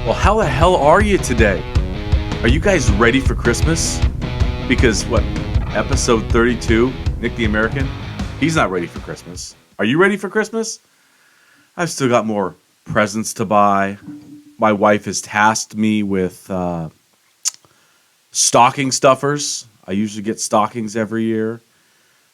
Well, how the hell are you today? Are you guys ready for Christmas? Because episode 32, Nick the American, he's not ready for Christmas. Are you ready for Christmas? I've still got more presents to buy. My wife has tasked me with stocking stuffers. I usually get stockings every year.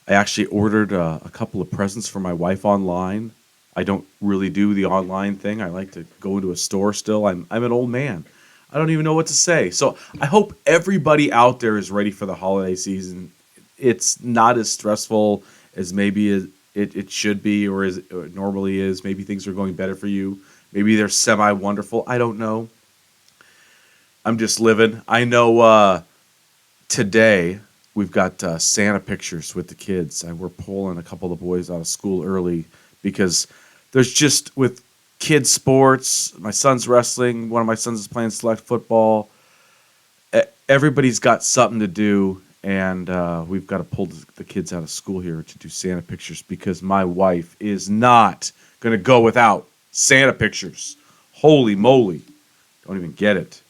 I actually ordered a couple of presents for my wife online. I don't really do the online thing. I like to go into a store still. I'm an old man. I don't even know what to say. So I hope everybody out there is ready for the holiday season. It's not as stressful as maybe it should be or as it normally is. Maybe things are going better for you. Maybe they're semi-wonderful. I don't know. I'm just living. I know today we've got Santa pictures with the kids. We're pulling a couple of boys out of school early because there's just with kids sports, my son's wrestling, one of my sons is playing select football. Everybody's got something to do, and we've got to pull the kids out of school here to do Santa pictures because my wife is not going to go without Santa pictures. Holy moly. Don't even get it.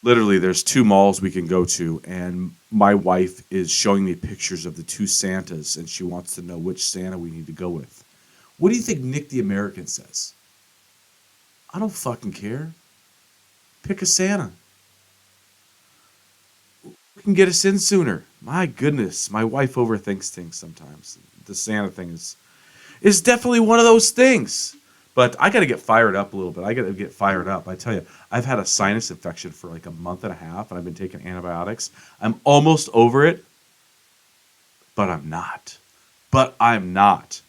Literally, there's 2 malls we can go to, and my wife is showing me pictures of the 2 Santas, and she wants to know which Santa we need to go with. What do you think Nick the American says? I don't fucking care. Pick a Santa. We can get us in sooner. My goodness, my wife overthinks things sometimes. The Santa thing is definitely one of those things. But I got to get fired up a little bit. I got to get fired up. I tell you, I've had a sinus infection for like a month and a half, and I've been taking antibiotics. I'm almost over it, but I'm not.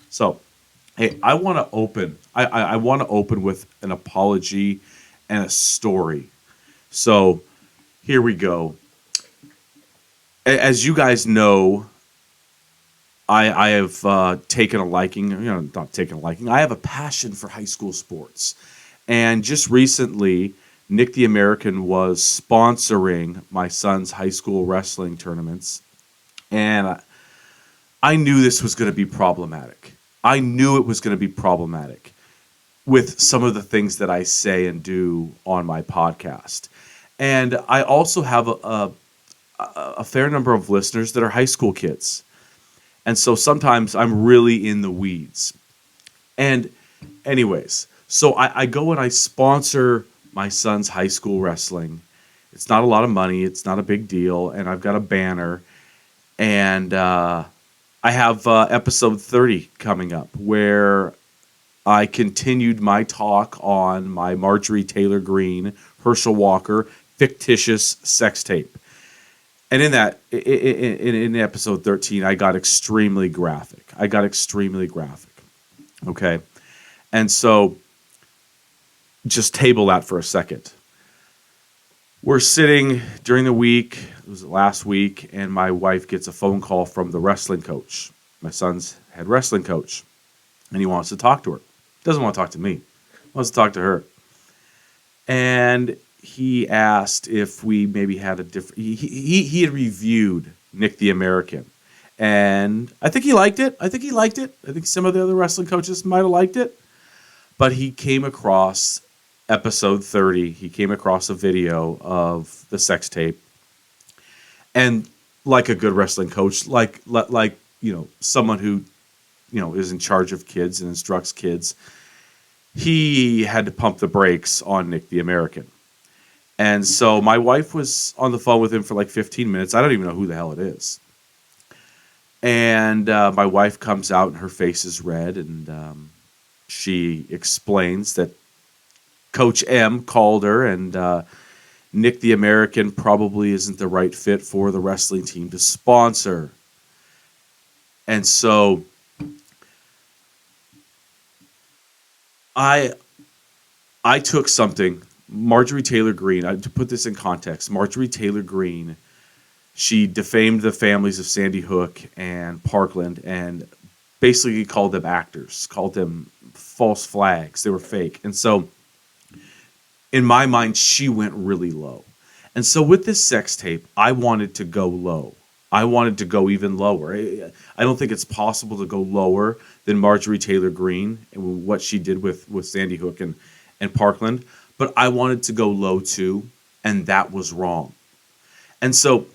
So, hey, I want to open. I want to open with an apology and a story. So, here we go. As you guys know, I have taken a liking, not taken a liking. I have a passion for high school sports. And just recently, Nick the American was sponsoring my son's high school wrestling tournaments. And I knew this was going to be problematic. I knew it was going to be problematic with some of the things that I say and do on my podcast. And I also have a fair number of listeners that are high school kids. And so sometimes I'm really in the weeds. And anyways, so I go and I sponsor my son's high school wrestling. It's not a lot of money. It's not a big deal. And I've got a banner. And I have episode 30 coming up where I continued my talk on my Marjorie Taylor Greene, Herschel Walker, fictitious sex tape. And in that, in episode 13, I got extremely graphic. Okay? And so, just table that for a second. We're sitting during the week, it was last week, and my wife gets a phone call from the wrestling coach, my son's head wrestling coach, and he wants to talk to her. Doesn't want to talk to me. Wants to talk to her. And he asked if we maybe had a different... He had reviewed Nick the American. And I think he liked it. I think some of the other wrestling coaches might have liked it. But he came across episode 30. He came across a video of the sex tape. And like a good wrestling coach, like someone who, is in charge of kids and instructs kids, he had to pump the brakes on Nick the American. And so my wife was on the phone with him for like 15 minutes. I don't even know who the hell it is. And my wife comes out and her face is red. And she explains that Coach M called her and Nick the American probably isn't the right fit for the wrestling team to sponsor. And so I took something... Marjorie Taylor Greene, to put this in context, Marjorie Taylor Greene, she defamed the families of Sandy Hook and Parkland and basically called them actors, called them false flags. They were fake. And so in my mind, she went really low. And so with this sex tape, I wanted to go low. I wanted to go even lower. I don't think it's possible to go lower than Marjorie Taylor Greene and what she did with Sandy Hook and Parkland, but I wanted to go low too, and that was wrong. And so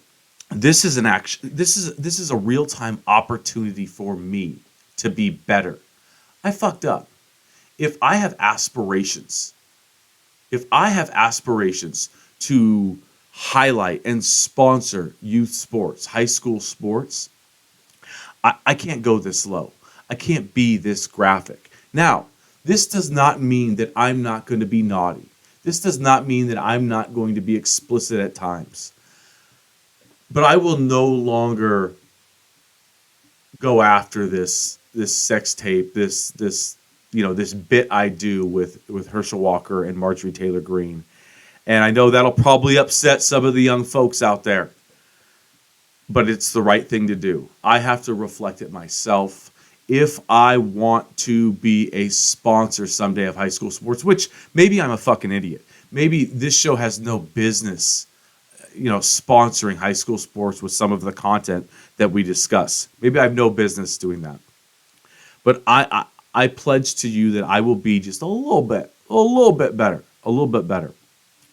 this is an action. This is a real time opportunity for me to be better. I fucked up. If I have aspirations, if I have aspirations to highlight and sponsor youth sports, high school sports, I can't go this low. I can't be this graphic. Now, this does not mean that I'm not going to be naughty. This does not mean that I'm not going to be explicit at times. But I will no longer go after this sex tape, this this bit I do with Herschel Walker and Marjorie Taylor Greene. And I know that'll probably upset some of the young folks out there, but it's the right thing to do. I have to reflect it myself. If I want to be a sponsor someday of high school sports, which maybe I'm a fucking idiot. Maybe this show has no business, sponsoring high school sports with some of the content that we discuss. Maybe I have no business doing that. But I pledge to you that I will be just a little bit better.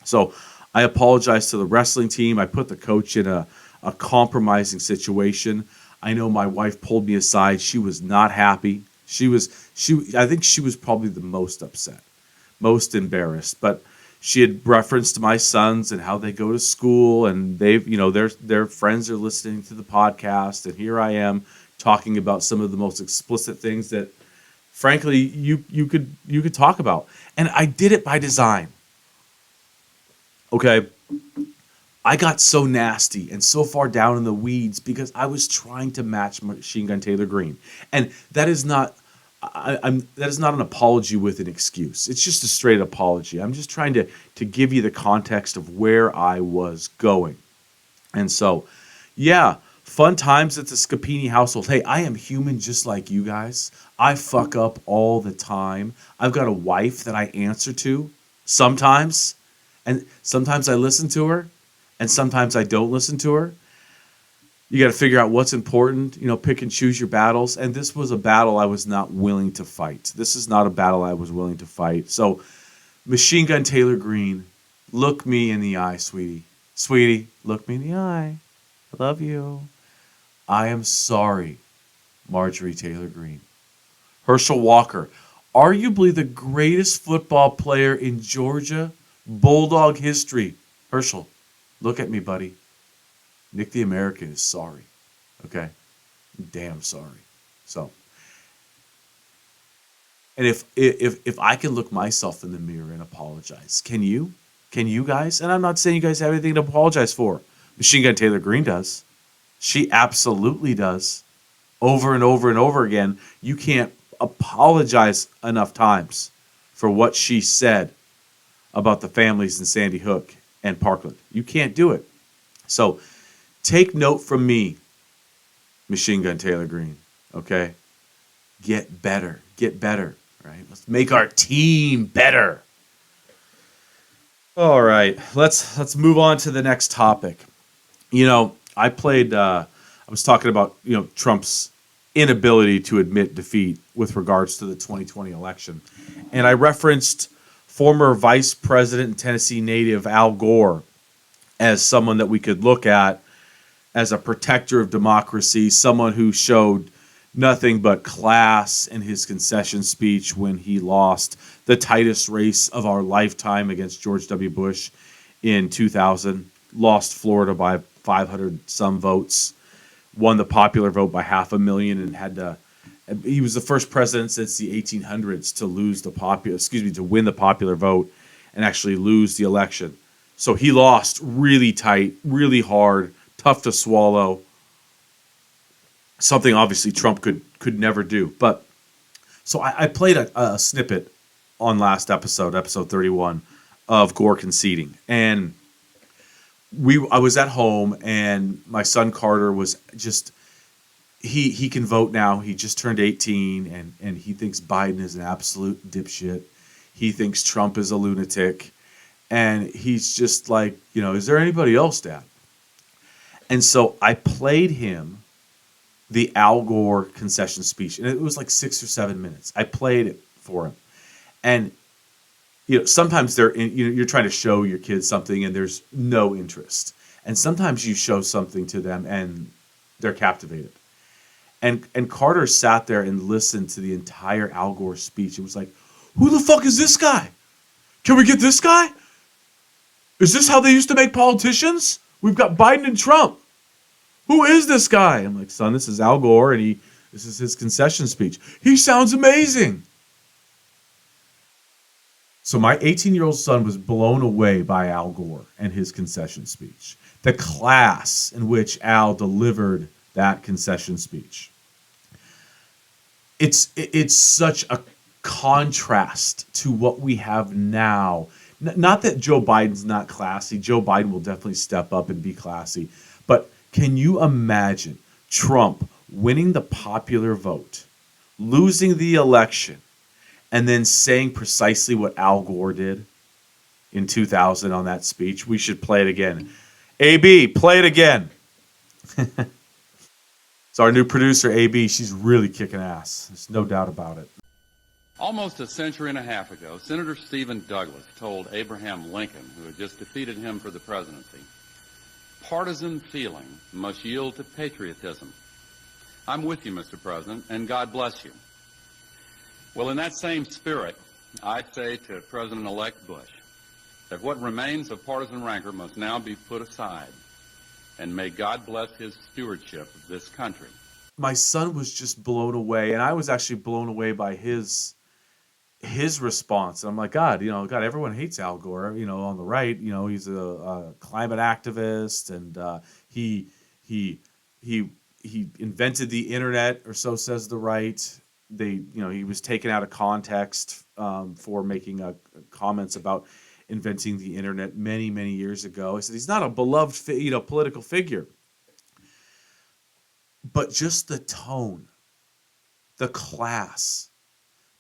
So I apologize to the wrestling team. I put the coach in a compromising situation. I know my wife pulled me aside. She was not happy. I think she was probably the most upset, most embarrassed. But she had referenced my sons and how they go to school, and they've, their friends are listening to the podcast, and here I am talking about some of the most explicit things that, frankly, you could talk about. And I did it by design. Okay. I got so nasty and so far down in the weeds because I was trying to match Machine Gun Taylor Greene. And that is not that is not an apology with an excuse. It's just a straight apology. I'm just trying to give you the context of where I was going. And so, yeah, fun times at the Scapini household. Hey, I am human just like you guys. I fuck up all the time. I've got a wife that I answer to sometimes, and sometimes I listen to her, and sometimes I don't listen to her. You got to figure out what's important, pick and choose your battles. And this was a battle I was not willing to fight. This is not a battle I was willing to fight. So, Machine Gun Taylor Greene, look me in the eye, sweetie. Sweetie, look me in the eye. I love you. I am sorry, Marjorie Taylor Greene. Herschel Walker, arguably the greatest football player in Georgia Bulldog history. Herschel, look at me, buddy. Nick the American is sorry. Okay? Damn sorry. So, and if I can look myself in the mirror and apologize, can you? Can you guys? And I'm not saying you guys have anything to apologize for. Machine Gun Taylor Greene does. She absolutely does. Over and over and over again. You can't apologize enough times for what she said about the families in Sandy Hook and Parkland. You can't do it. So take note from me, Machine Gun Taylor Greene. Okay? Get better. Get better. Right? Let's make our team better. All right. Let's move on to the next topic. I was talking about, Trump's inability to admit defeat with regards to the 2020 election. And I referenced former Vice President and Tennessee native Al Gore as someone that we could look at as a protector of democracy, someone who showed nothing but class in his concession speech when he lost the tightest race of our lifetime against George W. Bush in 2000, lost Florida by 500 some votes, won the popular vote by 500,000, and he was the first president since the 1800s to win the popular vote and actually lose the election. So he lost really tight, really hard, tough to swallow. Something obviously Trump could never do. But so I played a snippet on last episode 31, of Gore conceding. And I was at home, and my son Carter was just he can vote now. He just turned 18, and he thinks Biden is an absolute dipshit. He thinks Trump is a lunatic. And he's just like, is there anybody else, Dad? And so I played him the Al Gore concession speech, and it was like 6 or 7 minutes. I played it for him. And, sometimes you're trying to show your kids something and there's no interest. And sometimes you show something to them and they're captivated. And Carter sat there and listened to the entire Al Gore speech. It was like, who the fuck is this guy? Can we get this guy? Is this how they used to make politicians? We've got Biden and Trump. Who is this guy? I'm like, son, this is Al Gore, and this is his concession speech. He sounds amazing. So my 18-year-old son was blown away by Al Gore and his concession speech. The class in which Al delivered that concession speech. It's such a contrast to what we have now. Not that Joe Biden's not classy. Joe Biden will definitely step up and be classy. But can you imagine Trump winning the popular vote, losing the election, and then saying precisely what Al Gore did in 2000 on that speech? We should play it again. AB, play it again. So our new producer, AB, she's really kicking ass. There's no doubt about it. Almost a century and a half ago, Senator Stephen Douglas told Abraham Lincoln, who had just defeated him for the presidency, partisan feeling must yield to patriotism. I'm with you, Mr. President, and God bless you. Well, in that same spirit, I say to President-elect Bush that what remains of partisan rancor must now be put aside, and may God bless his stewardship of this country. My son was just blown away, and I was actually blown away by his response. And I'm like, God, everyone hates Al Gore, on the right. He's a climate activist, and he invented the internet, or so says the right. He was taken out of context for making comments about inventing the internet many, many years ago. I said he's not a beloved, political figure, but just the tone, the class,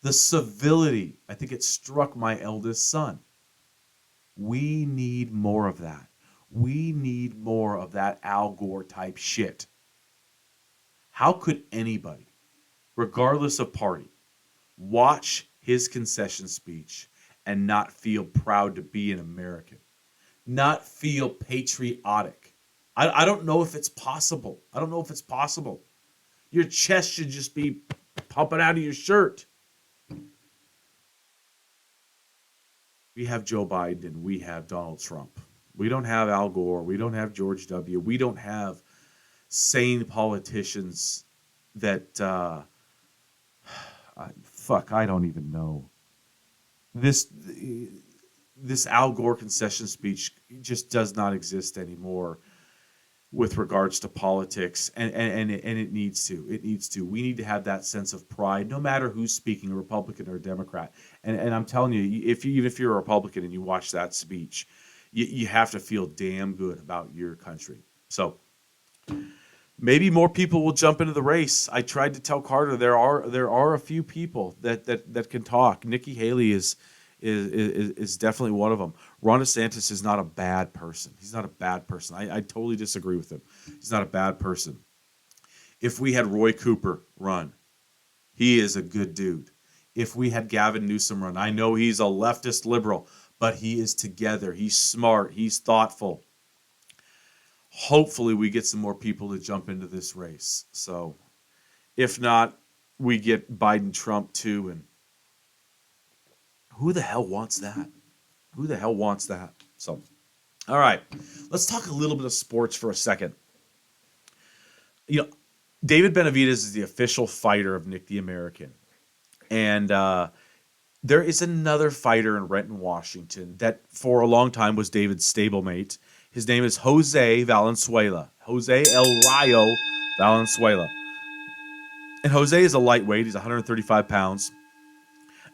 the civility. I think it struck my eldest son. We need more of that. We need more of that Al Gore type shit. How could anybody, regardless of party, watch his concession speech and not feel proud to be an American, not feel patriotic? I don't know if it's possible. I don't know if it's possible. Your chest should just be pumping out of your shirt. We have Joe Biden and we have Donald Trump. We don't have Al Gore. We don't have George W. We don't have sane politicians that, I don't even know. This Al Gore concession speech just does not exist anymore with regards to politics, and it needs to. It needs to. We need to have that sense of pride, no matter who's speaking, a Republican or a Democrat. And I'm telling you, even if you're a Republican and you watch that speech, you have to feel damn good about your country. So maybe more people will jump into the race. I tried to tell Carter there are a few people that can talk. Nikki Haley is definitely one of them. Ron Desantis is not a bad person. He's not a bad person. I totally disagree with him. He's not a bad person. If we had Roy Cooper run, he is a good dude. If we had Gavin Newsom run, I know he's a leftist liberal, but he is together. He's smart. He's thoughtful. Hopefully we get some more people to jump into this race. So if not, we get Biden, Trump too, and who the hell wants that? Who the hell wants that? So, all right, let's talk a little bit of sports for a second. David Benavidez is the official fighter of Nick the American. And there is another fighter in Renton, Washington that for a long time was David's stablemate. His name is Jose Valenzuela. Jose El Rayo Valenzuela. And Jose is a lightweight. He's 135 pounds.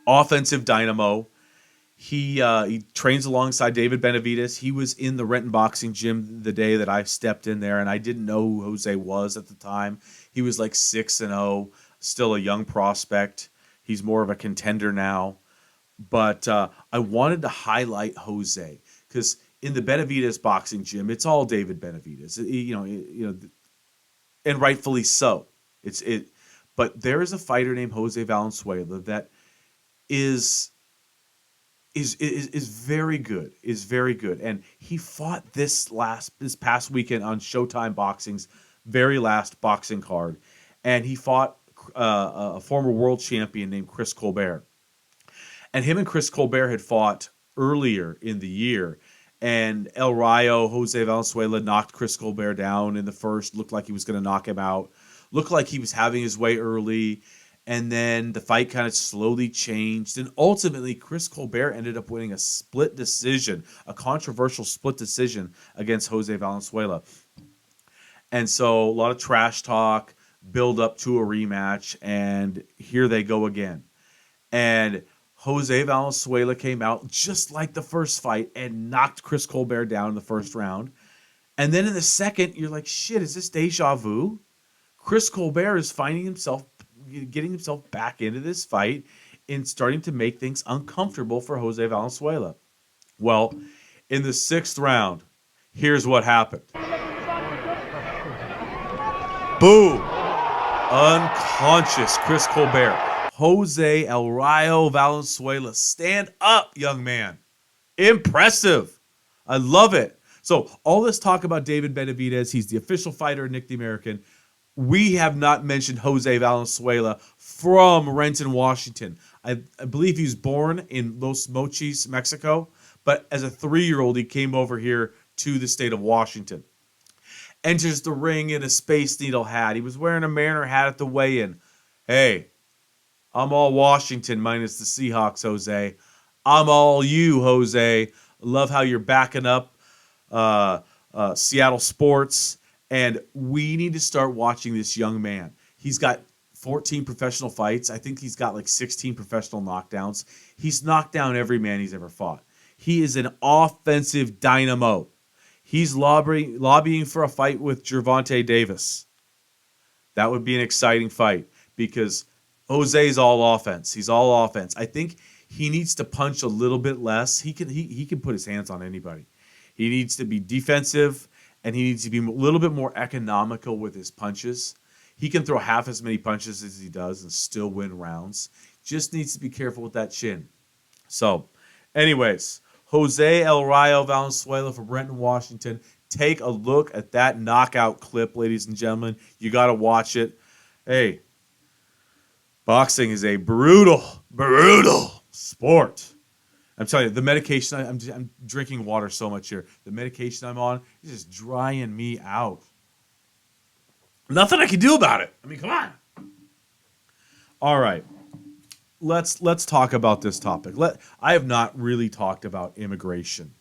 Offensive dynamo. He trains alongside David Benavidez. He was in the Renton boxing gym the day that I stepped in there, and I didn't know who Jose was at the time. He was like 6-0, still a young prospect. He's more of a contender now. But I wanted to highlight Jose because in the Benavidez boxing gym, it's all David Benavidez. And rightfully so. But there is a fighter named Jose Valenzuela that is is very good, is very good. And he fought this past weekend on Showtime Boxing's very last boxing card, and he fought a former world champion named Chris Colbert. And him and Chris Colbert had fought earlier in the year, and El Rayo, Jose Valenzuela, knocked Chris Colbert down in the first, looked like he was going to knock him out, looked like he was having his way early, and then the fight kind of slowly changed, and ultimately Chris Colbert ended up winning a split decision, a controversial split decision against Jose Valenzuela. And so a lot of trash talk, build up to a rematch, and here they go again. And Jose Valenzuela came out just like the first fight and knocked Chris Colbert down in the first round. And then in the second, you're like, shit, is this deja vu? Chris Colbert is getting himself back into this fight and starting to make things uncomfortable for Jose Valenzuela. Well, in the sixth round, here's what happened. Boom! Unconscious Chris Colbert. Jose El Rayo Valenzuela, stand up, young man. Impressive. I love it. So all this talk about David Benavidez, he's the official fighter of Nick the American. We have not mentioned Jose Valenzuela from Renton, Washington. I believe he was born in Los Mochis, Mexico, but as a 3-year-old, he came over here to the state of Washington. Enters the ring in a Space Needle hat. He was wearing a Mariner hat at the weigh-in. Hey, I'm all Washington minus the Seahawks, Jose. I'm all you, Jose. Love how you're backing up Seattle sports. And we need to start watching this young man. He's got 14 professional fights. I think he's got like 16 professional knockdowns. He's knocked down every man he's ever fought. He is an offensive dynamo. He's lobbying for a fight with Gervonta Davis. That would be an exciting fight because Jose's all offense. He's all offense. I think he needs to punch a little bit less. He can put his hands on anybody. He needs to be defensive, and he needs to be a little bit more economical with his punches. He can throw half as many punches as he does and still win rounds. Just needs to be careful with that chin. So, anyways, Jose El Rayo Valenzuela from Renton, Washington. Take a look at that knockout clip, ladies and gentlemen. You got to watch it. Hey, boxing is a brutal sport. I'm telling you, the medication, I'm drinking water so much here. The medication I'm on is just drying me out. Nothing I can do about it. I mean, come on. All right. Let's talk about this topic. I have not really talked about immigration.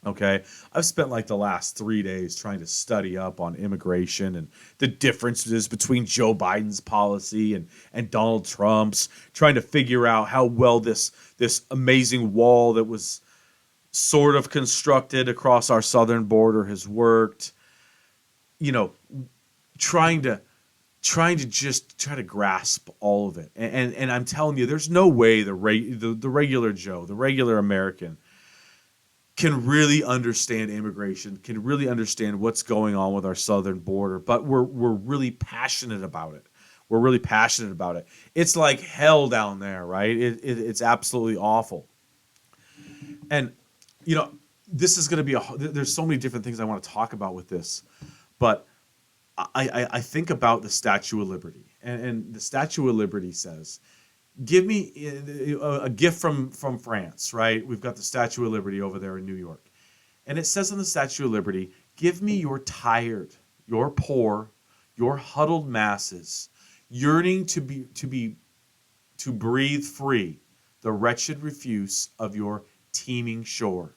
Okay? I've spent like the last 3 days trying to study up on immigration and the differences between Joe Biden's policy and Donald Trump's, trying to figure out how well this amazing wall that was sort of constructed across our southern border has worked. You know, trying to grasp all of it. And I'm telling you, there's no way the regular Joe, the regular American, can really understand immigration, can really understand what's going on with our southern border, but we're really passionate about it. We're really passionate about it. It's like hell down there, right? It's absolutely awful. And, you know, this is going to be there's so many different things I want to talk about with this, but I think about the Statue of Liberty, and the Statue of Liberty says, give me a gift from France, right? We've got the Statue of Liberty over there in New York. And it says on the Statue of Liberty, give me your tired, your poor, your huddled masses, yearning to breathe free, the wretched refuse of your teeming shore.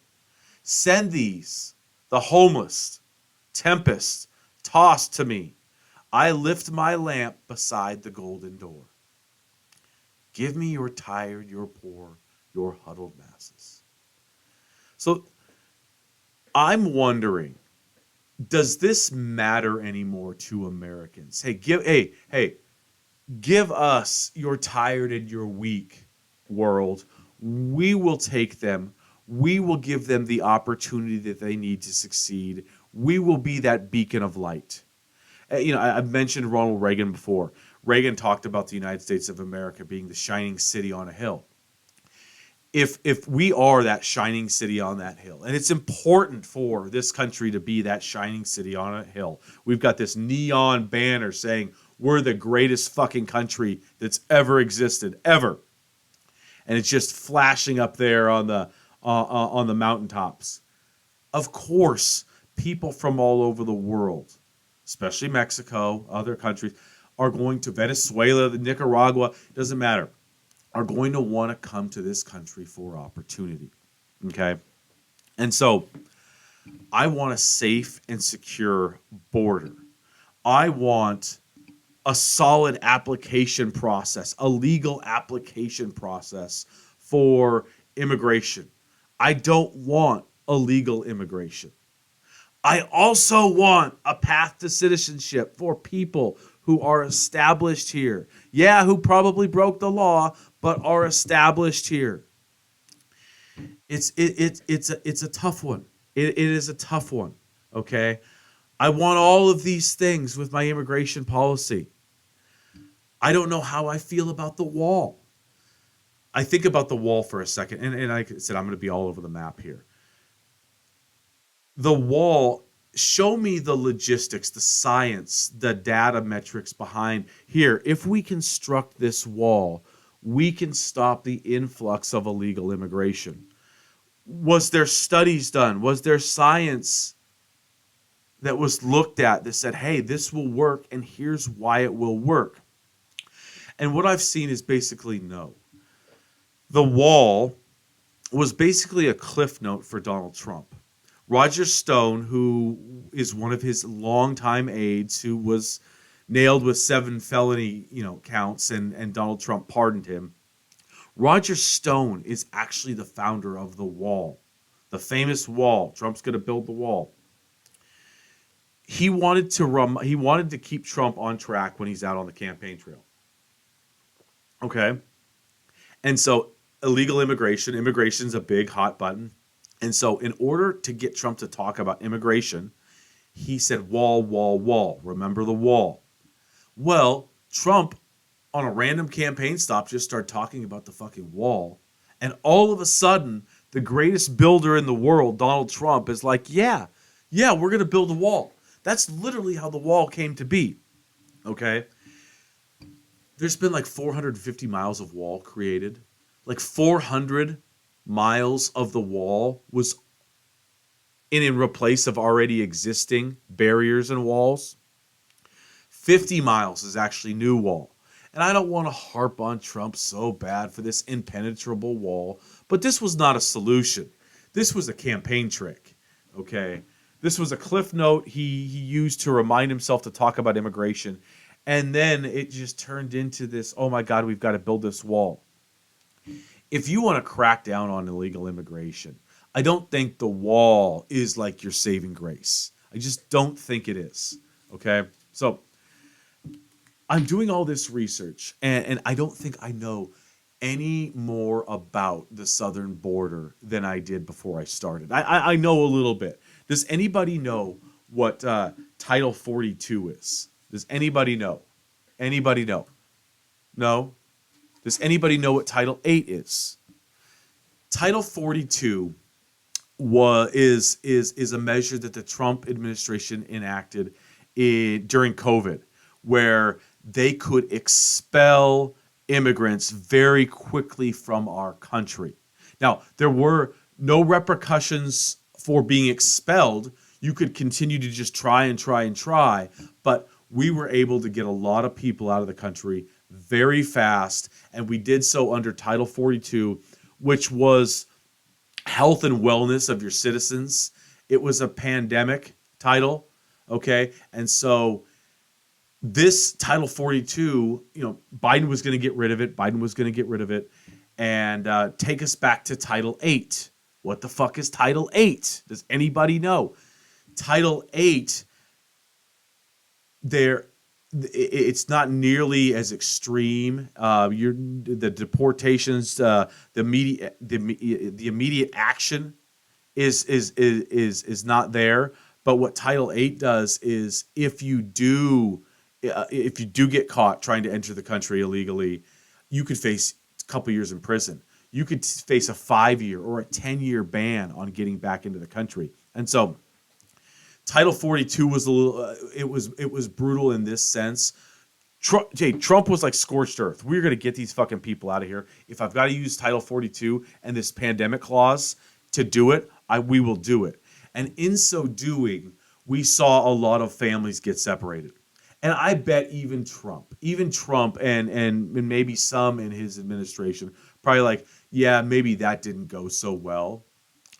Send these, the homeless, tempest, tossed to me. I lift my lamp beside the golden door. Give me your tired, your poor, your huddled masses. So I'm wondering, does this matter anymore to Americans? Hey, give us your tired and your weak world. We will take them. We will give them the opportunity that they need to succeed. We will be that beacon of light. You know, I've mentioned Ronald Reagan before. Reagan talked about the United States of America being the shining city on a hill. if we are that shining city on that hill, and it's important for this country to be that shining city on a hill. We've got this neon banner saying we're the greatest fucking country that's ever existed, ever. And it's just flashing up there on the mountaintops. Of course, people from all over the world, especially Mexico, other countries, are going to Venezuela, Nicaragua, doesn't matter, are going to want to come to this country for opportunity. Okay? And so I want a safe and secure border. I want a solid application process, a legal application process for immigration. I don't want illegal immigration. I also want a path to citizenship for people who are established here. Yeah, who probably broke the law, but are established here. It's a tough one. It is a tough one. Okay, I want all of these things with my immigration policy. I don't know how I feel about the wall. I think about the wall for a second, and I said I'm going to be all over the map here. The wall, show me the logistics, the science, the data metrics behind here. If we construct this wall, we can stop the influx of illegal immigration. Was there studies done? Was there science that was looked at that said, hey, this will work, and here's why it will work? And what I've seen is basically no. The wall was basically a cliff note for Donald Trump. Roger Stone, who is one of his longtime aides, who was nailed with 7 felony, counts, and Donald Trump pardoned him. Roger Stone is actually the founder of the wall, the famous wall. Trump's going to build the wall. He wanted to keep Trump on track when he's out on the campaign trail. Okay, and so illegal immigration's a big hot button. And so in order to get Trump to talk about immigration, he said wall, wall, wall. Remember the wall. Well, Trump, on a random campaign stop, just started talking about the fucking wall. And all of a sudden, the greatest builder in the world, Donald Trump, is like, yeah, we're going to build a wall. That's literally how the wall came to be. Okay? There's been like 450 miles of wall created. Like 400 miles of the wall was in replace of already existing barriers and walls. 50 miles is actually new wall. And I don't want to harp on Trump so bad for this impenetrable wall, but this was not a solution. This was a campaign trick, okay? This was a cliff note he used to remind himself to talk about immigration. And then it just turned into this, oh my God, we've got to build this wall. If you want to crack down on illegal immigration, I don't think the wall is like your saving grace. I just don't think it is, okay? So I'm doing all this research, and I don't think I know any more about the southern border than I did before I started. I know a little bit. Does anybody know what Title 42 is? Does anybody know? Anybody know? No? Does anybody know what Title 8 is? Title 42 is a measure that the Trump administration enacted during COVID, where they could expel immigrants very quickly from our country. Now, there were no repercussions for being expelled. You could continue to just try, but we were able to get a lot of people out of the country very fast, and we did so under Title 42, which was health and wellness of your citizens. It was a pandemic title, okay? And so this Title 42, Biden was going to get rid of it. And take us back to Title 8. What the fuck is Title 8? Does anybody know? Title 8, it's not nearly as extreme. The deportations, the immediate action is not there. But what Title 8 does is if you do get caught trying to enter the country illegally, you could face a couple years in prison. you could face a 5-year or a 10-year ban on getting back into the country. And so Title 42 was a little, it was brutal in this sense. Trump was like scorched earth. We're going to get these fucking people out of here. If I've got to use Title 42 and this pandemic clause to do it, we will do it. And in so doing, we saw a lot of families get separated. And I bet even Trump and maybe some in his administration, probably like, yeah, maybe that didn't go so well.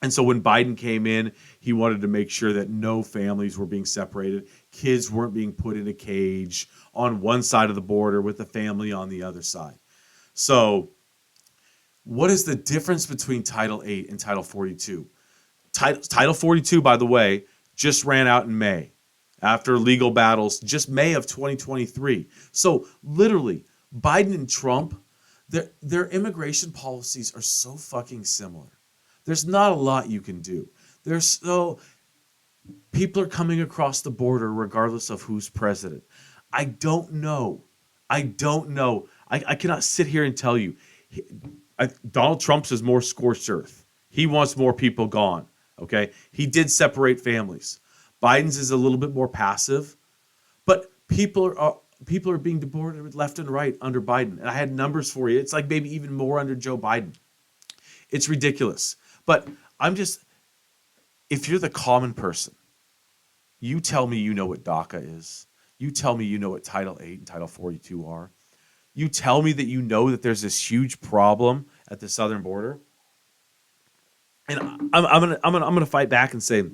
And so when Biden came in, he wanted to make sure that no families were being separated. Kids weren't being put in a cage on one side of the border with the family on the other side. So what is the difference between Title 8 and Title 42? Title 42, by the way, just ran out in May after legal battles, just May of 2023. So literally, Biden and Trump, their immigration policies are so fucking similar. There's not a lot you can do. People are coming across the border regardless of who's president. I don't know. I cannot sit here and tell you. Donald Trump's is more scorched earth. He wants more people gone. Okay? He did separate families. Biden's is a little bit more passive, but people are being deported left and right under Biden. And I had numbers for you. It's like maybe even more under Joe Biden. It's ridiculous. But if you're the common person, you tell me you know what DACA is. You tell me you know what Title 8 and Title 42 are. You tell me that you know that there's this huge problem at the southern border. And I'm gonna fight back and say,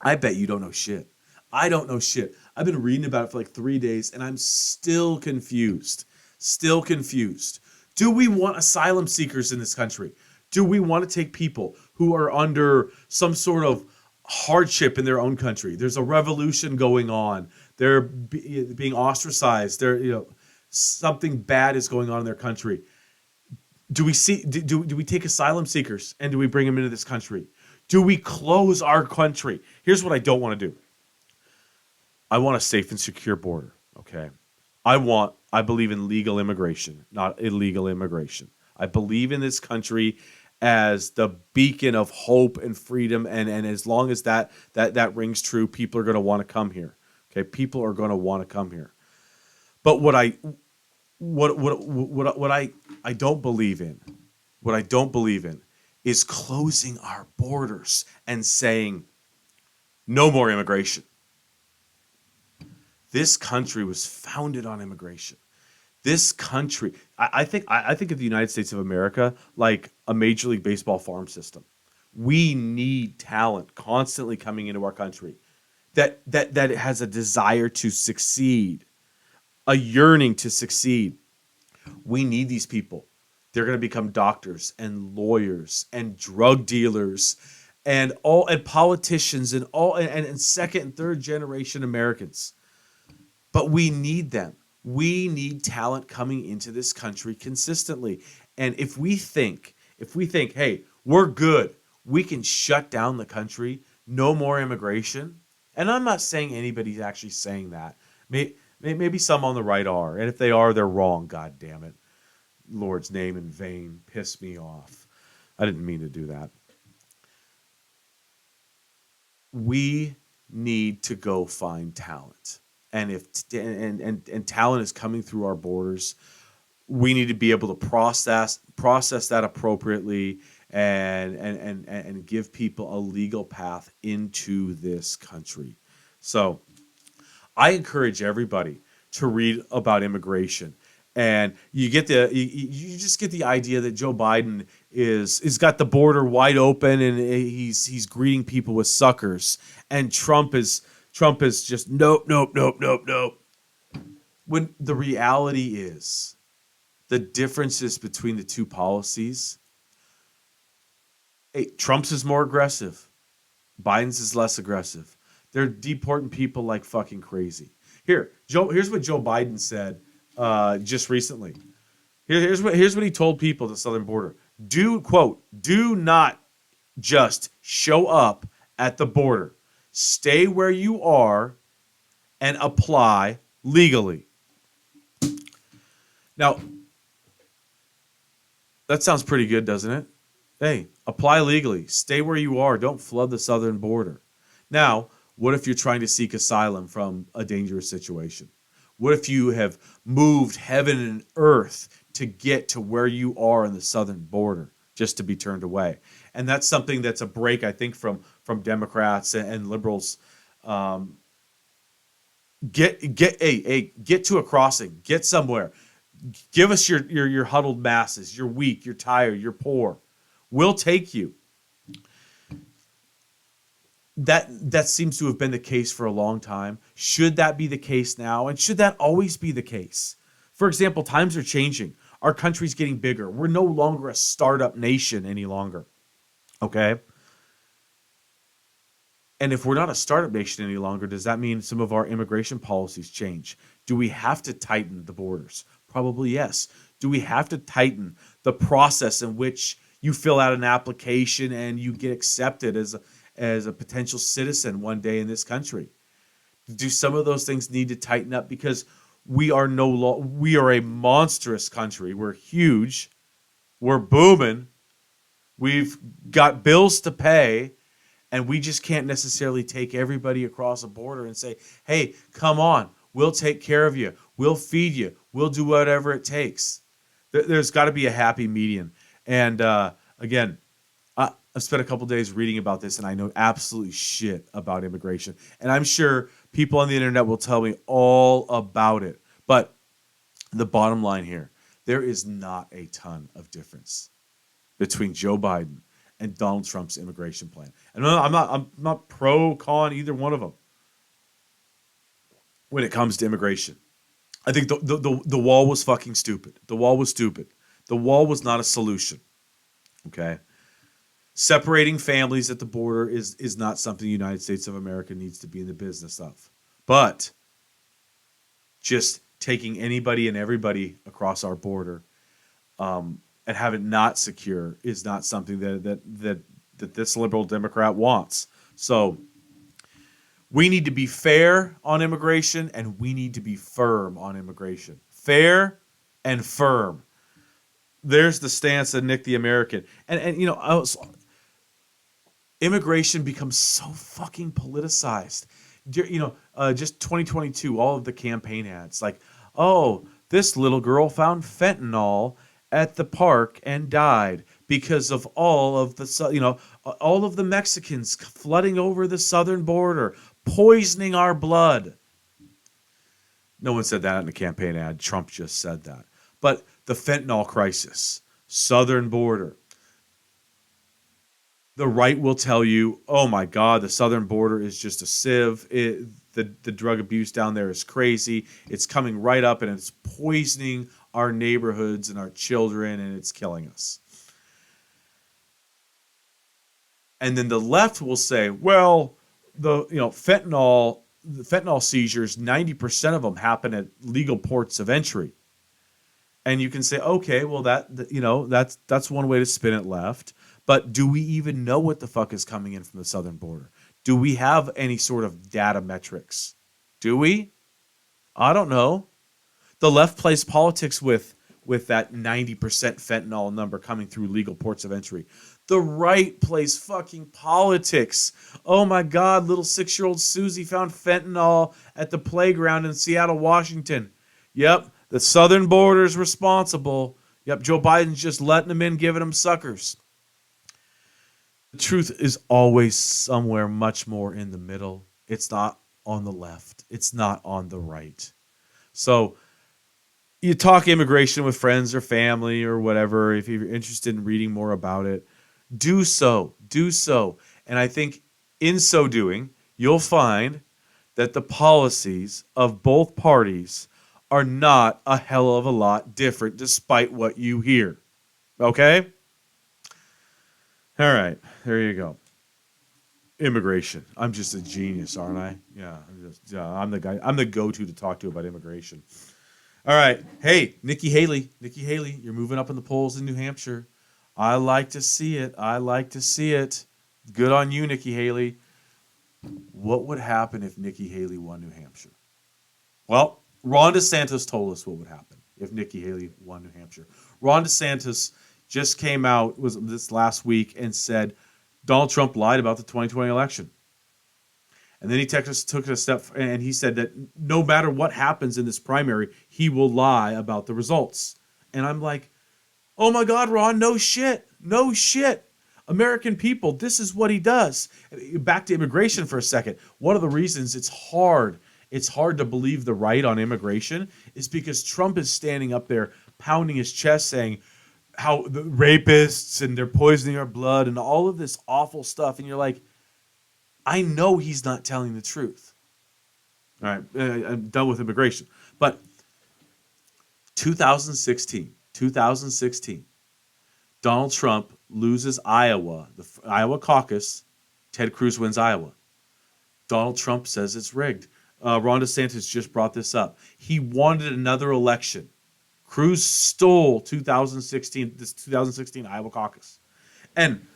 I bet you don't know shit. I don't know shit. I've been reading about it for like 3 days, and I'm still confused. Still confused. Do we want asylum seekers in this country? Do we want to take people who are under some sort of hardship in their own country? There's a revolution going on. They're being ostracized. Something bad is going on in their country. Do we take asylum seekers and do we bring them into this country? Do we close our country? Here's what I don't want to do. I want a safe and secure border, okay? I believe in legal immigration, not illegal immigration. I believe in this country as the beacon of hope and freedom, and as long as that rings true, people are going to want to come here. Okay, people are going to want to come here. But what I don't believe in, is closing our borders and saying no more immigration. This country was founded on immigration. This country, I think of the United States of America like a Major League Baseball farm system. We need talent constantly coming into our country that has a desire to succeed, a yearning to succeed. We need these people. They're going to become doctors and lawyers and drug dealers and politicians and second and third generation Americans. But we need them. We need talent coming into this country consistently. And if we think, hey, we're good, we can shut down the country, no more immigration. And I'm not saying anybody's actually saying that. Maybe some on the right are. And if they are, they're wrong, God damn it. Lord's name in vain. Piss me off. I didn't mean to do that. We need to go find talent. And if talent is coming through our borders, we need to be able to process that appropriately and give people a legal path into this country. So I encourage everybody to read about immigration. And you just get the idea that Joe Biden is got the border wide open and he's greeting people with suckers, and Trump is just nope. When the reality is, the differences between the two policies, Trump's is more aggressive, Biden's is less aggressive. They're deporting people like fucking crazy. Here's what Joe Biden said just recently. Here's what he told people at the southern border. Do not just show up at the border. Stay where you are and apply legally. Now, That sounds pretty good, doesn't it? Hey, apply legally. Stay where you are. Don't flood the southern border. Now, what if you're trying to seek asylum from a dangerous situation? What if you have moved heaven and earth to get to where you are in the southern border just to be turned away? And that's something that's a break, I think, from Democrats and liberals. Um, get to a crossing. Get somewhere. Give us your huddled masses. You're weak. You're tired. You're poor. We'll take you. That seems to have been the case for a long time. Should that be the case now? And should that always be the case? For example, times are changing. Our country's getting bigger. We're no longer a startup nation any longer. Okay? And if we're not a startup nation any longer, does that mean some of our immigration policies change? Do we have to tighten the borders? Probably yes. Do we have to tighten the process in which you fill out an application and you get accepted as a potential citizen one day in this country? Do some of those things need to tighten up? Because we are we are a monstrous country. We're huge. We're booming. We've got bills to pay. And we just can't necessarily take everybody across a border and say, hey, come on, we'll take care of you. We'll feed you. We'll do whatever it takes. There's got to be a happy median. And again, I've spent a couple days reading about this, and I know absolutely shit about immigration. And I'm sure people on the internet will tell me all about it. But the bottom line here, there is not a ton of difference between Joe Biden and Donald Trump's immigration plan. And I'm not pro, con, either one of them when it comes to immigration. I think the wall was fucking stupid. The wall was stupid. The wall was not a solution. Okay? Separating families at the border is not something the United States of America needs to be in the business of. But just taking anybody and everybody across our border and have it not secure is not something that this liberal Democrat wants. So we need to be fair on immigration, and we need to be firm on immigration. Fair and firm. There's the stance of Nick the American. And you know, immigration becomes so fucking politicized. You know, just 2022, all of the campaign ads, like, oh, this little girl found fentanyl at the park and died because of all of the Mexicans flooding over the southern border, poisoning our blood. No one said that in a campaign ad. Trump just said that. But the fentanyl crisis, southern border. The right will tell you, oh my God, the southern border is just a sieve. The drug abuse down there is crazy. It's coming right up and it's poisoning our neighborhoods and our children, and it's killing us. And then the left will say, well, the fentanyl seizures, 90% of them happen at legal ports of entry. And you can say, okay, well that's one way to spin it left. But do we even know what the fuck is coming in from the southern border? Do we have any sort of data metrics? Do we? I don't know. The left plays politics with that 90% fentanyl number coming through legal ports of entry. The right plays fucking politics. Oh my God, little 6-year-old Susie found fentanyl at the playground in Seattle, Washington. Yep, the southern border is responsible. Yep, Joe Biden's just letting them in, giving them suckers. The truth is always somewhere much more in the middle. It's not on the left. It's not on the right. So you talk immigration with friends or family or whatever. If you're interested in reading more about it, do so. Do so. And I think in so doing, you'll find that the policies of both parties are not a hell of a lot different despite what you hear. Okay? All right. There you go. Immigration. I'm just a genius, aren't I? Yeah. I'm the guy. I'm the go-to to talk to about immigration. All right. Hey, Nikki Haley. Nikki Haley, you're moving up in the polls in New Hampshire. I like to see it. I like to see it. Good on you, Nikki Haley. What would happen if Nikki Haley won New Hampshire? Well, Ron DeSantis told us what would happen if Nikki Haley won New Hampshire. Ron DeSantis just came out was this last week and said Donald Trump lied about the 2020 election. And then he took it a step and he said that no matter what happens in this primary, he will lie about the results. And I'm like, oh my God, Ron, no shit. No shit. American people, this is what he does. Back to immigration for a second. One of the reasons it's hard to believe the right on immigration is because Trump is standing up there pounding his chest saying how the rapists and they're poisoning our blood and all of this awful stuff. And you're like, I know he's not telling the truth. All right, I'm done with immigration. But 2016, Donald Trump loses Iowa, the Iowa caucus. Ted Cruz wins Iowa. Donald Trump says it's rigged. Ron DeSantis just brought this up. He wanted another election. Cruz stole 2016 Iowa caucus. And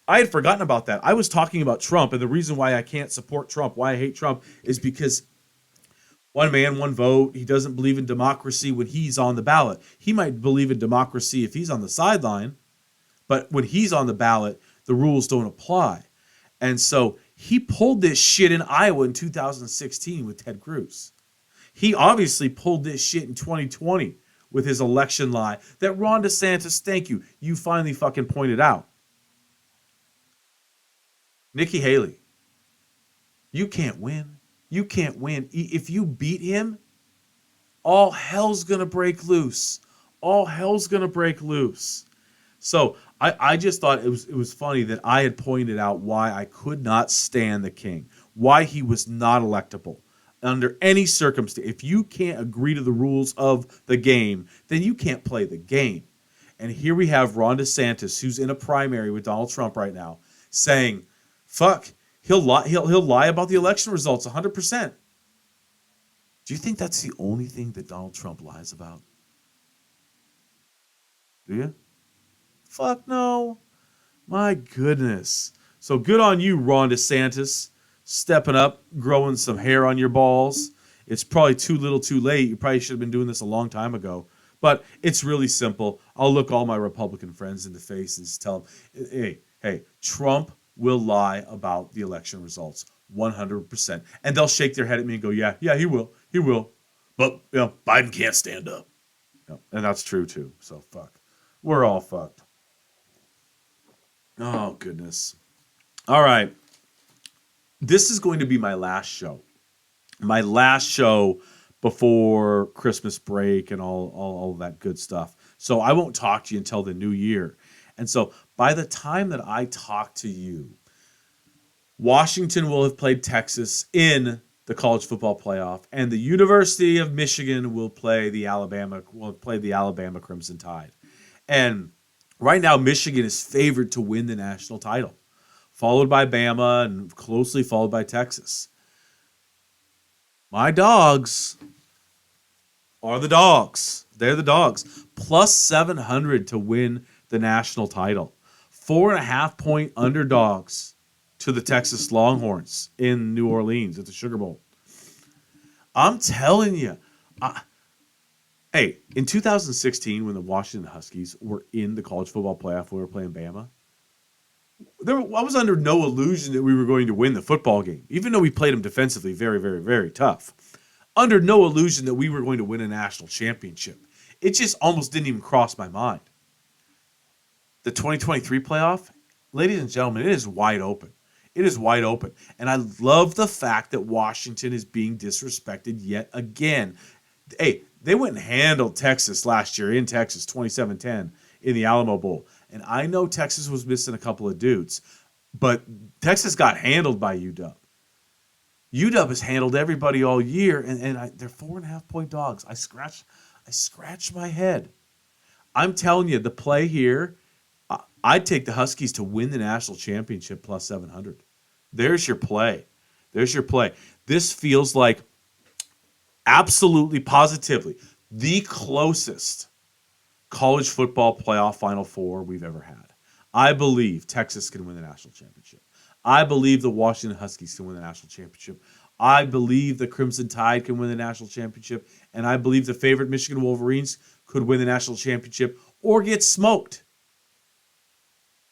I had forgotten about that. I was talking about Trump, and the reason why I can't support Trump, why I hate Trump, is because one man, one vote. He doesn't believe in democracy when he's on the ballot. He might believe in democracy if he's on the sideline, but when he's on the ballot, the rules don't apply. And so he pulled this shit in Iowa in 2016 with Ted Cruz. He obviously pulled this shit in 2020 with his election lie that Ron DeSantis, thank you, you finally fucking pointed out. Nikki Haley, you can't win. You can't win. If you beat him, all hell's going to break loose. All hell's going to break loose. So I just thought it was funny that I had pointed out why I could not stand the king, why he was not electable under any circumstance. If you can't agree to the rules of the game, then you can't play the game. And here we have Ron DeSantis, who's in a primary with Donald Trump right now, saying, fuck, he'll lie about the election results 100%. Do you think that's the only thing that Donald Trump lies about? Do you? Fuck no. My goodness. So good on you, Ron DeSantis, stepping up, growing some hair on your balls. It's probably too little too late. You probably should have been doing this a long time ago. But it's really simple. I'll look all my Republican friends in the face and tell them, hey, Trump will lie about the election results 100%. And they'll shake their head at me and go, yeah, he will. But, Biden can't stand up. And that's true, too. So, fuck. We're all fucked. Oh, goodness. All right. This is going to be my last show. My last show before Christmas break and all that good stuff. So I won't talk to you until the new year. And so by the time that I talk to you, Washington will have played Texas in the college football playoff, and the University of Michigan will play the Alabama Crimson Tide. And right now, Michigan is favored to win the national title, followed by Bama and closely followed by Texas. My dogs are the dogs. They're the dogs. Plus 700 to win the national title. 4.5-point underdogs to the Texas Longhorns in New Orleans at the Sugar Bowl. I'm telling you. In 2016, when the Washington Huskies were in the college football playoff, we were playing Bama. I was under no illusion that we were going to win the football game, even though we played them defensively very, very, very tough. Under no illusion that we were going to win a national championship. It just almost didn't even cross my mind. The 2023 playoff, ladies and gentlemen, it is wide open. It is wide open. And I love the fact that Washington is being disrespected yet again. Hey, they went and handled Texas last year in Texas, 27-10 in the Alamo Bowl. And I know Texas was missing a couple of dudes, but Texas got handled by UW. UW has handled everybody all year, and they're 4.5-point dogs. I scratch my head. I'm telling you, the play here, I'd take the Huskies to win the national championship plus 700. There's your play. This feels like absolutely, positively, the closest college football playoff Final Four we've ever had. I believe Texas can win the national championship. I believe the Washington Huskies can win the national championship. I believe the Crimson Tide can win the national championship. And I believe the favorite Michigan Wolverines could win the national championship or get smoked.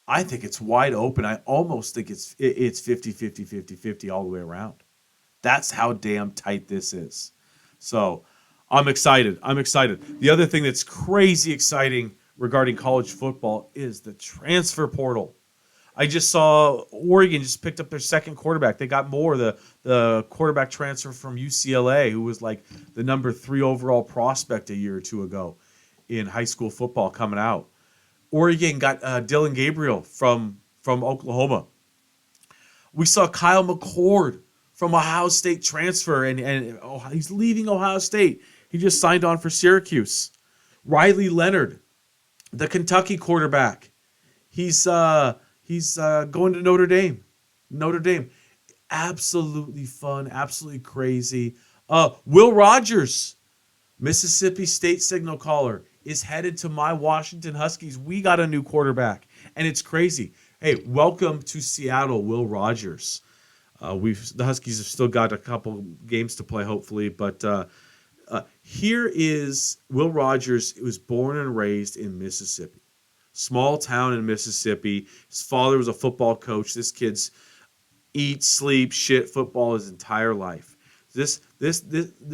I think it's wide open. I almost think it's 50 all the way around. That's how damn tight this is. So I'm excited. The other thing that's crazy exciting regarding college football is the transfer portal. I just saw Oregon just picked up their second quarterback. They got Moore, the quarterback transfer from UCLA, who was like the number 3 overall prospect a year or two ago in high school football coming out. Oregon got Dylan Gabriel from Oklahoma. We saw Kyle McCord from Ohio State transfer, and he's leaving Ohio State. He just signed on for Syracuse. Riley Leonard, the Kentucky quarterback, he's going to Notre Dame. Absolutely fun, absolutely crazy. Will Rogers, Mississippi State signal caller, is headed to my Washington Huskies. We got a new quarterback, and it's crazy. Hey, welcome to Seattle, Will Rogers. The Huskies have still got a couple games to play, hopefully, but here is Will Rogers. He was born and raised in Mississippi, small town in Mississippi. His father was a football coach. This kid's eat, sleep, shit football his entire life. This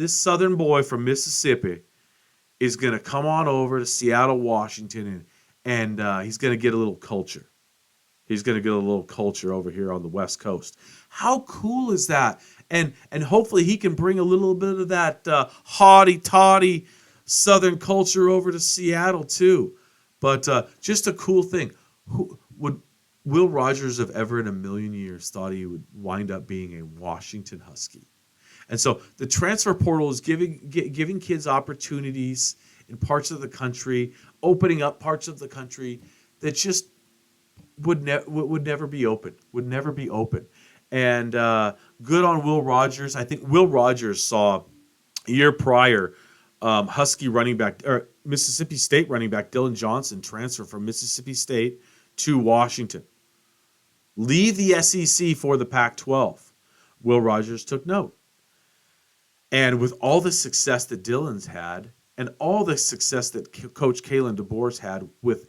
Southern boy from Mississippi is going to come on over to Seattle, Washington, and he's going to get a little culture. He's going to get a little culture over here on the West Coast. How cool is that? And hopefully he can bring a little bit of that haughty-toddy Southern culture over to Seattle too. But just a cool thing. Would Will Rogers have ever in a million years thought he would wind up being a Washington Husky? And so the transfer portal is giving kids opportunities in parts of the country, opening up parts of the country that just would never be open. And good on Will Rogers. I think Will Rogers saw a year prior Husky running back or Mississippi State running back Dylan Johnson transfer from Mississippi State to Washington. Leave the SEC for the Pac-12. Will Rogers took note. And with all the success that Dylan's had and all the success that Coach Kalen DeBoer's had with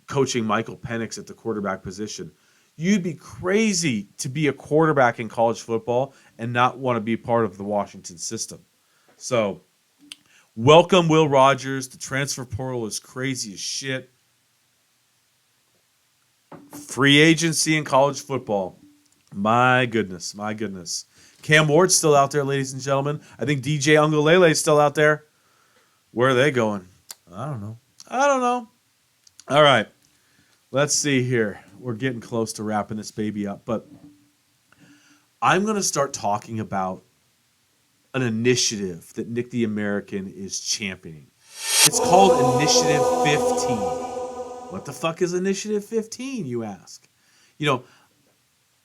coaching Michael Penix at the quarterback position, you'd be crazy to be a quarterback in college football and not want to be part of the Washington system. So, welcome, Will Rogers. The transfer portal is crazy as shit. Free agency in college football. My goodness. Cam Ward's still out there, ladies and gentlemen. I think DJ Ungulele is still out there. Where are they going? I don't know. All right. Let's see here. We're getting close to wrapping this baby up, but I'm going to start talking about an initiative that Nick the American is championing. It's called Initiative 15. What the fuck is Initiative 15, you ask? You know,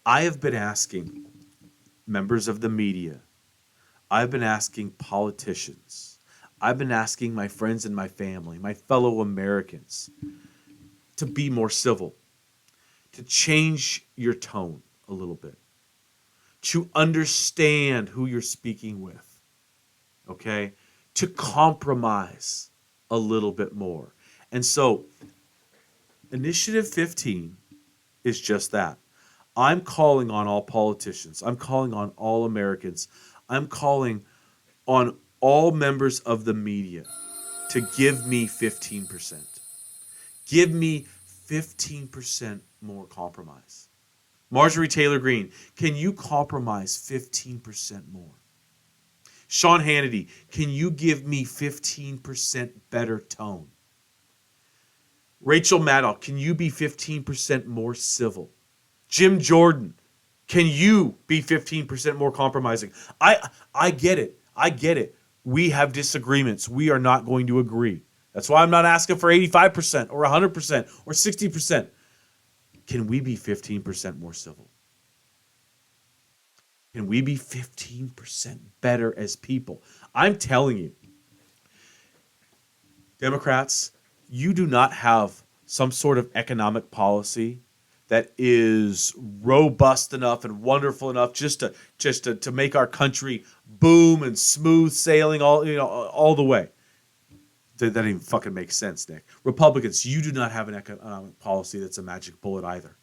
I have been asking members of the media, I've been asking politicians, I've been asking my friends and my family, my fellow Americans, to be more civil, to change your tone a little bit, to understand who you're speaking with, okay? To compromise a little bit more. And so, Initiative 15 is just that. I'm calling on all politicians. I'm calling on all Americans. I'm calling on all members of the media to give me 15%. Give me 15% more compromise. Marjorie Taylor Greene, can you compromise 15% more? Sean Hannity, can you give me 15% better tone? Rachel Maddow, can you be 15% more civil? Jim Jordan, can you be 15% more compromising? I get it. We have disagreements. We are not going to agree. That's why I'm not asking for 85% or 100% or 60%. Can we be 15% more civil? Can we be 15% better as people? I'm telling you, Democrats, you do not have some sort of economic policy that is robust enough and wonderful enough just to make our country boom and smooth sailing all the way. That doesn't even fucking make sense, Nick. Republicans, you do not have an economic policy that's a magic bullet either.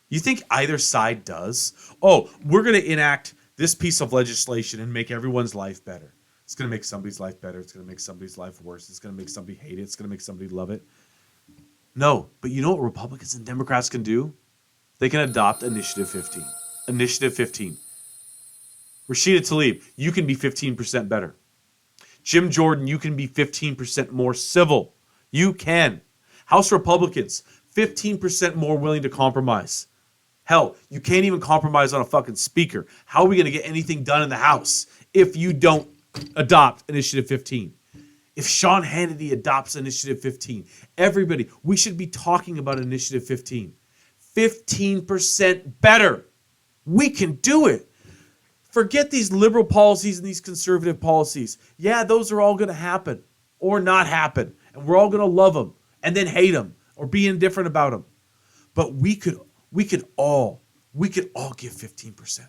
You think either side does? Oh, we're going to enact this piece of legislation and make everyone's life better. It's going to make somebody's life better. It's going to make somebody's life worse. It's going to make somebody hate it. It's going to make somebody love it. No, but you know what Republicans and Democrats can do? They can adopt Initiative 15. Initiative 15. Rashida Tlaib, you can be 15% better. Jim Jordan, you can be 15% more civil. You can. House Republicans, 15% more willing to compromise. Hell, you can't even compromise on a fucking speaker. How are we going to get anything done in the House if you don't adopt Initiative 15? If Sean Hannity adopts Initiative 15, everybody, we should be talking about Initiative 15. 15% better. We can do it. Forget these liberal policies and these conservative policies. Yeah, those are all going to happen or not happen. And we're all going to love them and then hate them or be indifferent about them. But we could all give 15%.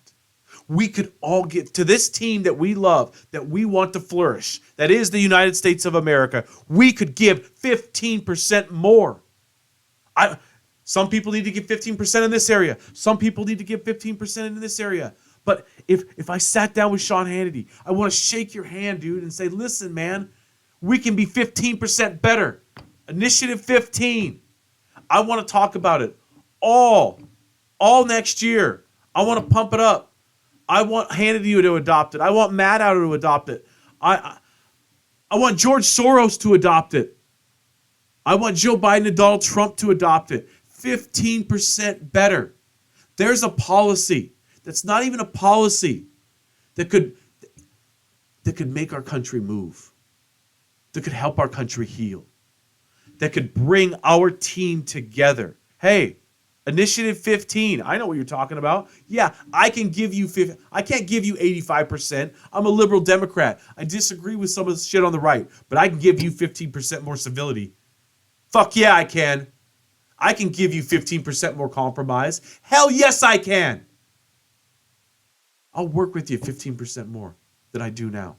We could all get to this team that we love, that we want to flourish, that is the United States of America. We could give 15% more. Some people need to give 15% in this area. Some people need to give 15% in this area. But if I sat down with Sean Hannity, I want to shake your hand, dude, and say, listen, man, we can be 15% better. Initiative 15. I want to talk about it all next year. I want to pump it up. I want Hannity to adopt it. I want Maddow to adopt it. I want George Soros to adopt it. I want Joe Biden and Donald Trump to adopt it. 15% better. There's a policy that's not even a policy that could make our country move, that could help our country heal, that could bring our team together. Hey, Initiative 15, I know what you're talking about. Yeah, I can't give you 85%. I'm a liberal Democrat. I disagree with some of the shit on the right, but I can give you 15% more civility. Fuck yeah, I can. I can give you 15% more compromise. Hell yes, I can. I'll work with you 15% more than I do now.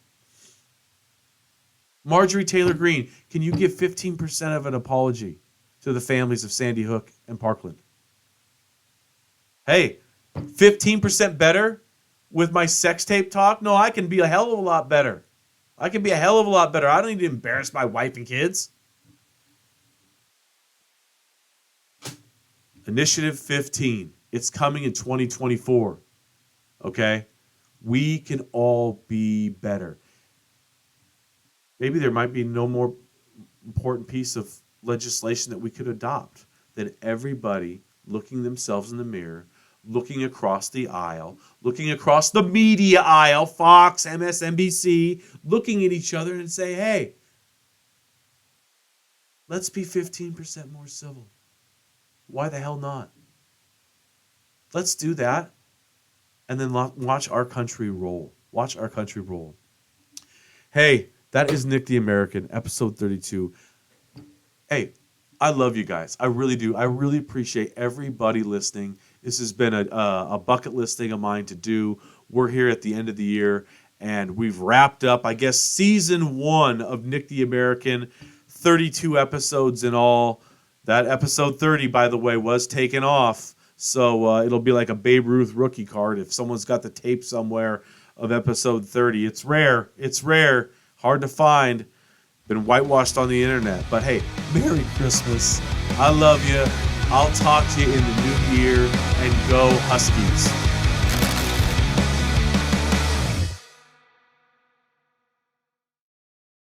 Marjorie Taylor Greene, can you give 15% of an apology to the families of Sandy Hook and Parkland? Hey, 15% better with my sex tape talk? No, I can be a hell of a lot better. I can be a hell of a lot better. I don't need to embarrass my wife and kids. Initiative 15. It's coming in 2024. Okay? We can all be better. Maybe there might be no more important piece of legislation that we could adopt than everybody looking themselves in the mirror, looking across the aisle, looking across the media aisle, Fox, MSNBC, looking at each other and say, hey, let's be 15% more civil. Why the hell not? Let's do that and then watch our country roll. Watch our country roll. Hey, that is Nick the American, episode 32. Hey, I love you guys. I really do. I really appreciate everybody listening. This has been a bucket list thing of mine to do. We're here at the end of the year, and we've wrapped up, I guess, season 1 of Nick the American, 32 episodes in all. That episode 30, by the way, was taken off, so it'll be like a Babe Ruth rookie card if someone's got the tape somewhere of episode 30. It's rare. It's rare. Hard to find. Been whitewashed on the internet. But hey, Merry Christmas. I love you. I'll talk to you in the new year, and go Huskies.